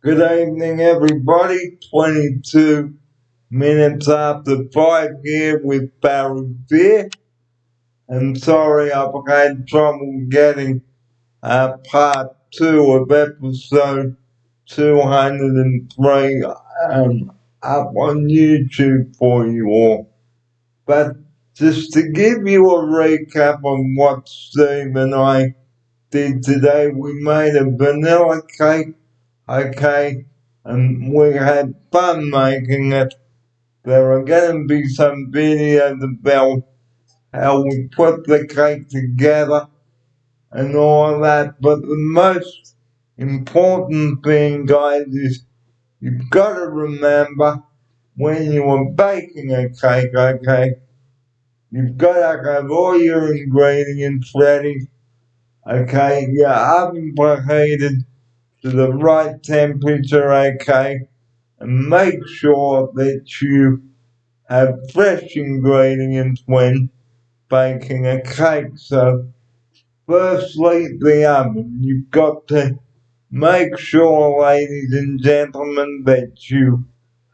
Good evening, everybody. 22 minutes after 5 here with Barry Beer. And sorry, I've had trouble getting part 2 of episode 203 up on YouTube for you all. But just to give you a recap on what Steve and I did today, we made a vanilla cake, okay, and we had fun making it. There are going to be some videos about how we put the cake together and all that, but the most important thing, guys, is you've got to remember when you are baking a cake, okay, you've got to have all your ingredients ready, okay, your oven preheated to the right temperature, okay, and make sure that you have fresh ingredients when baking a cake. So, firstly, the oven. You've got to make sure, ladies and gentlemen, that you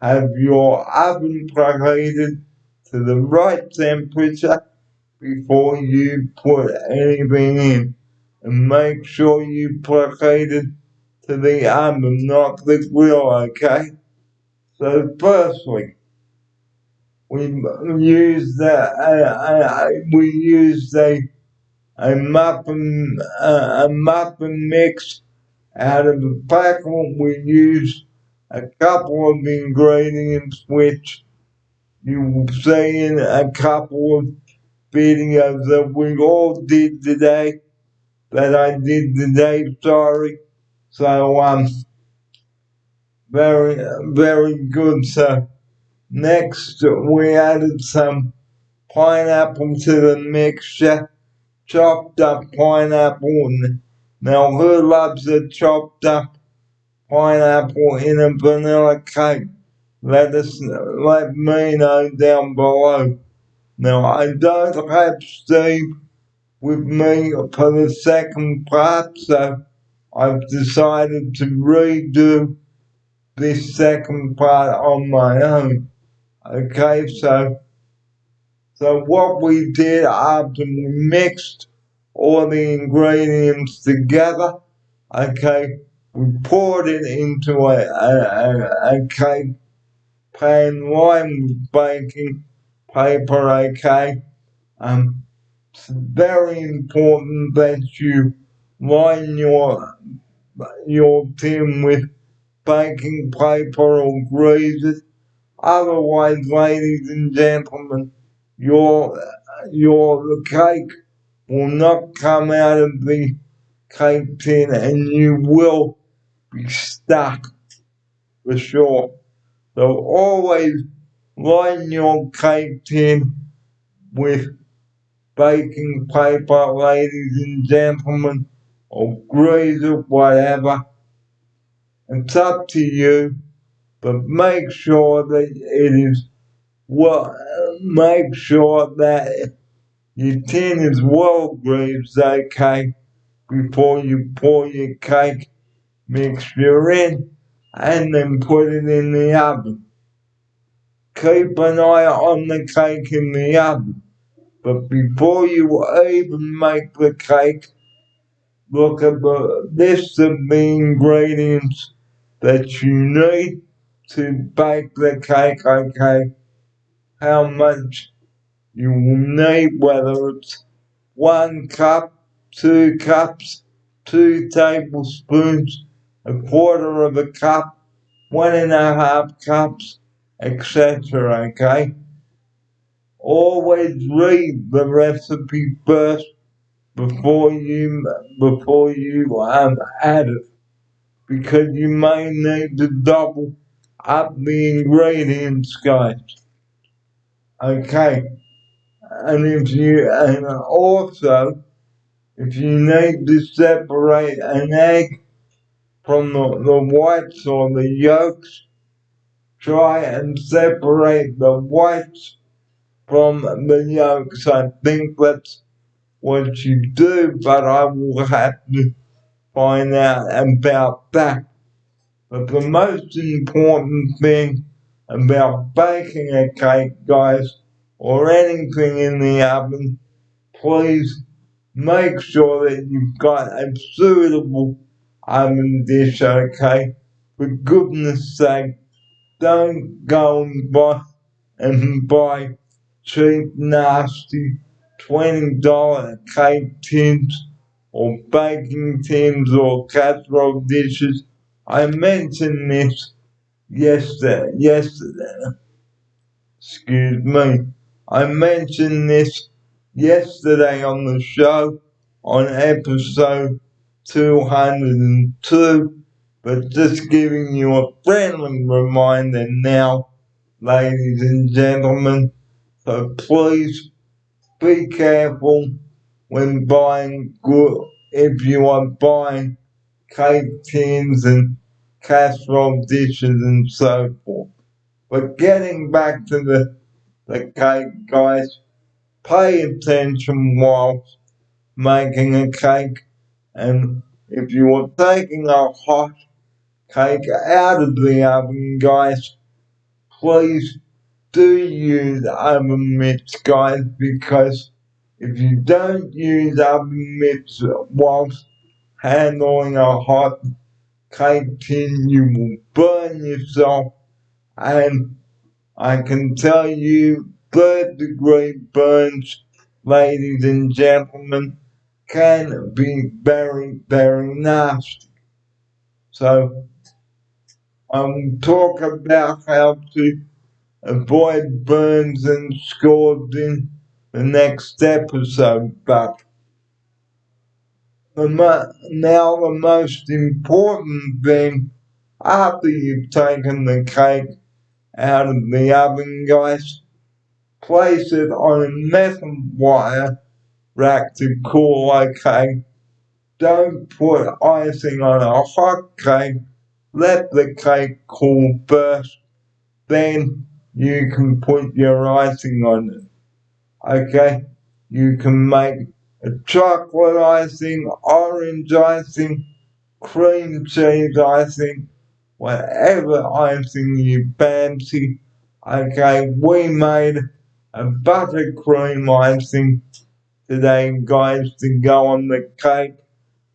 have your oven preheated to the right temperature before you put anything in. And make sure you preheat it to the oven, not the grill, okay? So firstly, we used a muffin mix out of the packet. We used a couple of ingredients which you will see in a couple of videos that we all did today, that I did today, sorry. So, very, very good. So, next we added some pineapple to the mixture, chopped up pineapple. Now, who loves a chopped up pineapple in a vanilla cake? Let me know down below. Now, I don't have Steve with me for the second part, so I've decided to redo this second part on my own. Okay, so what we did after we mixed all the ingredients together, okay, we poured it into a cake pan lined with baking paper, okay. It's very important that you line your tin with baking paper or grease it. Otherwise, ladies and gentlemen, your cake will not come out of the cake tin and you will be stuck for sure. So always line your cake tin with baking paper, ladies and gentlemen, or grease it, whatever. It's up to you, but make sure that it is make sure that your tin is well greased, okay, before you pour your cake mixture in and then put it in the oven. Keep an eye on the cake in the oven, but before you even make the cake, look at the list of the ingredients that you need to bake the cake, okay, how much you will need, whether it's 1 cup, 2 cups, 2 tablespoons, a quarter of a cup, 1.5 cups, etc. Okay? Always read the recipe first before you add it, because you may need to double up the ingredients, guys. Okay? And also, if you need to separate an egg from the whites or the yolks, try and separate the whites from the yolks. I think that's what you do, but I will have to find out about that. But the most important thing about baking a cake, guys, or anything in the oven, please make sure that you've got a suitable oven dish, okay? For goodness sake, don't go and buy cheap, nasty $20 cake tins or baking tins or casserole dishes. I mentioned this yesterday, excuse me. I mentioned this yesterday on the show on episode 202, but just giving you a friendly reminder now, ladies and gentlemen. So please be careful when buying if you are buying cake tins and casserole dishes and so forth. But getting back to the cake, guys, pay attention whilst making a cake. And if you are taking a hot cake out of the oven, guys, please do use oven mitts, guys, because if you don't use oven mitts whilst handling a hot cake tin, you will burn yourself. And I can tell you, third-degree burns, ladies and gentlemen, can be very, very nasty. So I will talk about how to avoid burns and scores in the next episode, but now the most important thing after you've taken the cake out of the oven, guys, place it on a metal wire rack to cool, okay? Don't put icing on a hot cake. Let the cake cool first, then you can put your icing on it. Okay? You can make a chocolate icing, orange icing, cream cheese icing, whatever icing you fancy. Okay, we made a buttercream icing today, guys, to go on the cake,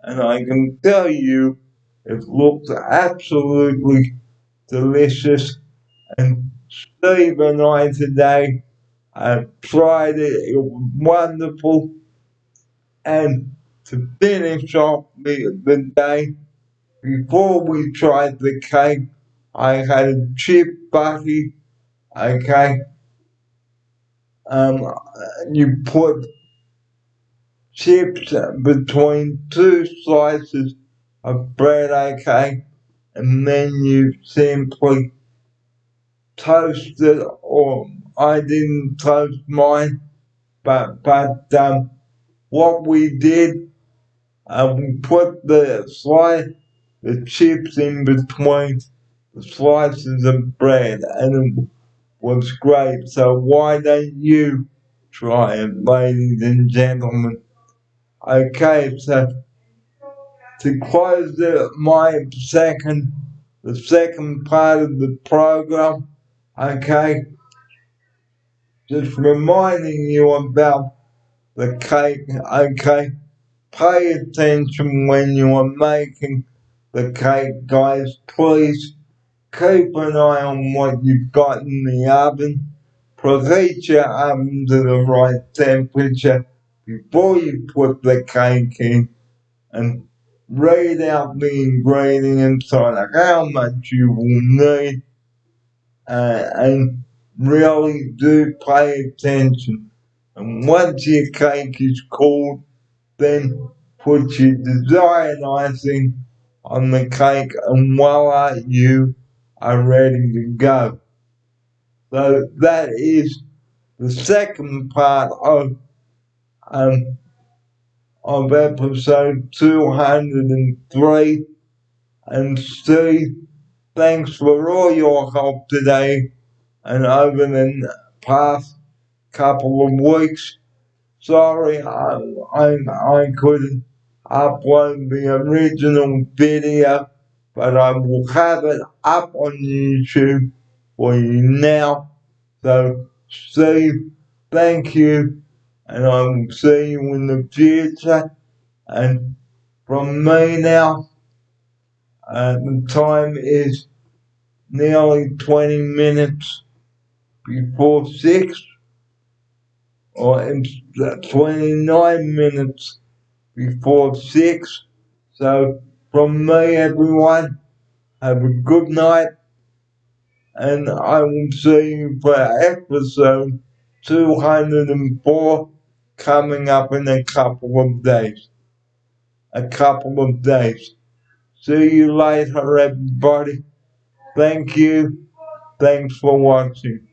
and I can tell you it looks absolutely delicious. And Steve and I today tried it. It was wonderful. And to finish off the day, before we tried the cake, I had a chip butty. Okay, you put chips between two slices of bread. Okay, and then you simply toast it, or I didn't toast mine, but what we did, we put the chips in between the slices of bread, and it was great. So why don't you try it, ladies and gentlemen? Okay, so to close the second part of the program, okay, just reminding you about the cake, okay. Pay attention when you are making the cake, guys. Please keep an eye on what you've got in the oven. Preheat your oven to the right temperature before you put the cake in, and read out the ingredients on how much you will need, and really do pay attention. And once your cake is cooled, then put your desired icing on the cake, and voila, you are ready to go. So that is the second part of episode 203. And Steve, thanks for all your help today and over the past couple of weeks. Sorry, I couldn't upload the original video, but I will have it up on YouTube for you now. So, Steve, thank you, and I will see you in the future. And from me now, the time is nearly 20 minutes before 6, or it's 29 minutes before 6. So, from me, everyone, have a good night, and I will see you for episode 204 coming up in a couple of days. See you later, everybody. Thank you. Thanks for watching.